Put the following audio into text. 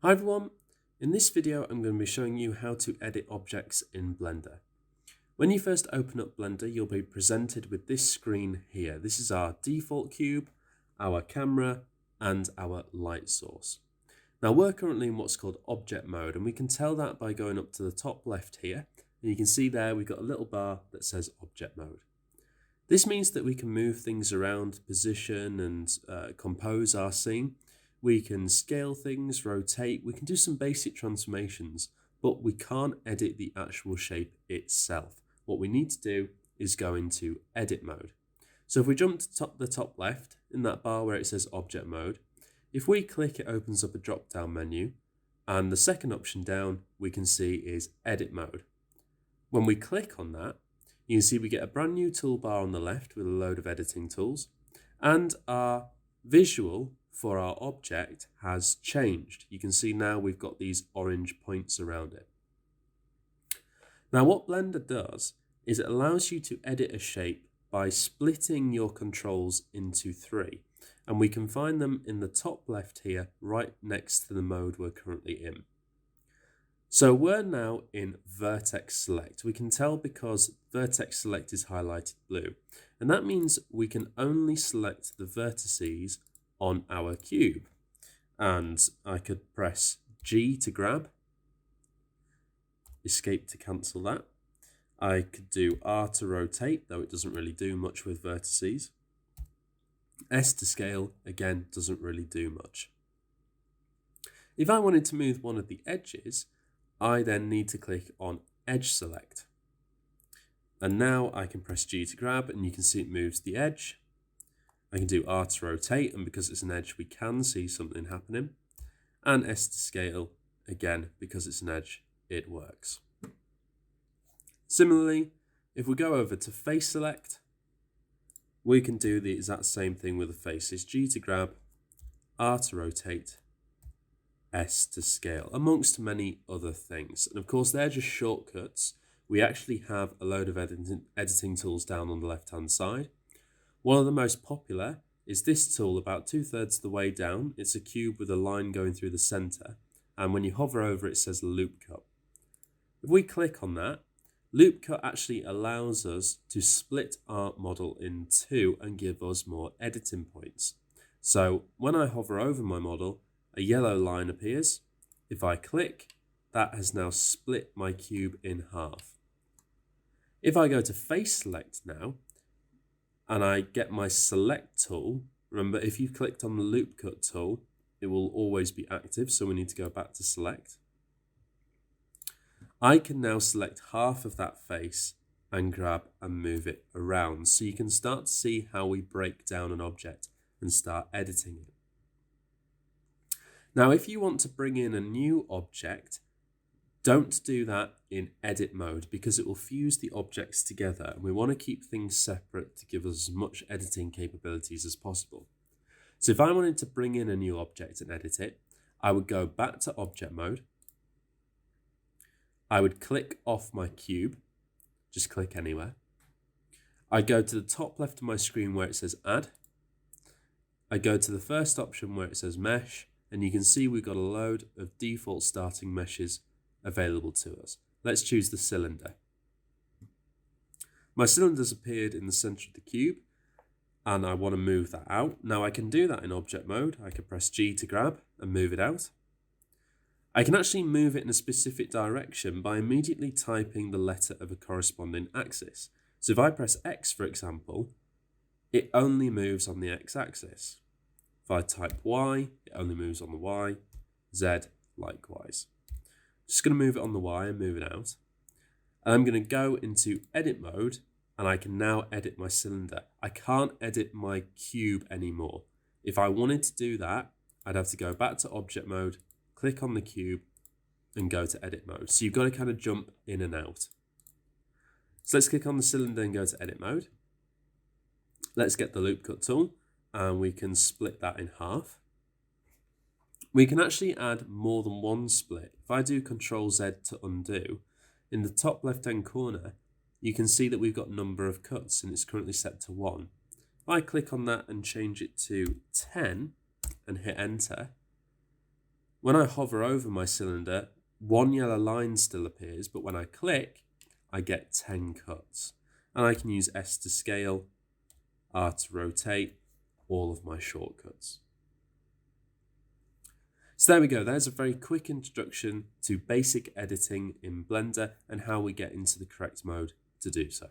Hi everyone, in this video I'm going to be showing you how to edit objects in Blender. When you first open up Blender, you'll be presented with this screen here. This is our default cube, our camera, and our light source. Now we're currently in what's called object mode, and we can tell that by going up to the top left here, and you can see there we've got a little bar that says object mode. This means that we can move things around, position, and compose our scene. We can scale things, rotate, we can do some basic transformations, but we can't edit the actual shape itself. What we need to do is go into edit mode. So if we jump to the top left, in that bar where it says object mode, if we click, it opens up a drop down menu, and the second option down we can see is edit mode. When we click on that, you can see we get a brand new toolbar on the left with a load of editing tools, and our visual for our object has changed. You can see now we've got these orange points around it. Now what Blender does is it allows you to edit a shape by splitting your controls into three, and we can find them in the top left here, right next to the mode we're currently in. So we're now in vertex select. We can tell because vertex select is highlighted blue, and that means we can only select the vertices on our cube. And I could press G to grab, escape to cancel that. I could do R to rotate, though it doesn't really do much with vertices. S to scale, again, doesn't really do much. If I wanted to move one of the edges, I then need to click on edge select. And now I can press G to grab, and you can see it moves the edge. I can do R to rotate, and because it's an edge, we can see something happening. And S to scale, again, because it's an edge, it works. Similarly, if we go over to face select, we can do the exact same thing with the faces. G to grab, R to rotate, S to scale, amongst many other things. And of course, they're just shortcuts. We actually have a load of editing tools down on the left-hand side. One of the most popular is this tool about 2/3 of the way down. It's a cube with a line going through the center, and when you hover over it says loop cut. If we click on that, loop cut actually allows us to split our model in two and give us more editing points. So when I hover over my model, a yellow line appears. If I click, that has now split my cube in half. If I go to face select now, and I get my select tool, remember if you clicked on the loop cut tool, it will always be active, so we need to go back to select. I can now select half of that face and grab and move it around, so you can start to see how we break down an object and start editing it. Now if you want to bring in a new object, don't do that in edit mode because it will fuse the objects together, and we want to keep things separate to give us as much editing capabilities as possible. So if I wanted to bring in a new object and edit it, I would go back to object mode. I would click off my cube, just click anywhere. I'd go to the top left of my screen where it says add. I go to the first option where it says mesh, and you can see we've got a load of default starting meshes available to us. Let's choose the cylinder. My cylinder's appeared in the center of the cube, and I want to move that out. Now I can do that in object mode. I can press G to grab and move it out. I can actually move it in a specific direction by immediately typing the letter of a corresponding axis. So if I press X, for example, it only moves on the X-axis. If I type Y, it only moves on the Y, Z likewise. Just going to move it on the Y and move it out. And I'm going to go into edit mode, and I can now edit my cylinder. I can't edit my cube anymore. If I wanted to do that, I'd have to go back to object mode, click on the cube, and go to edit mode. So you've got to kind of jump in and out. So let's click on the cylinder and go to edit mode. Let's get the loop cut tool, and we can split that in half. We can actually add more than one split. If I do Ctrl Z to undo, in the top left hand corner, you can see that we've got number of cuts and it's currently set to 1. If I click on that and change it to 10 and hit enter, When I hover over my cylinder, one yellow line still appears, but when I click, I get 10 cuts. And I can use S to scale, R to rotate, all of my shortcuts. So there we go, there's a very quick introduction to basic editing in Blender and how we get into the correct mode to do so.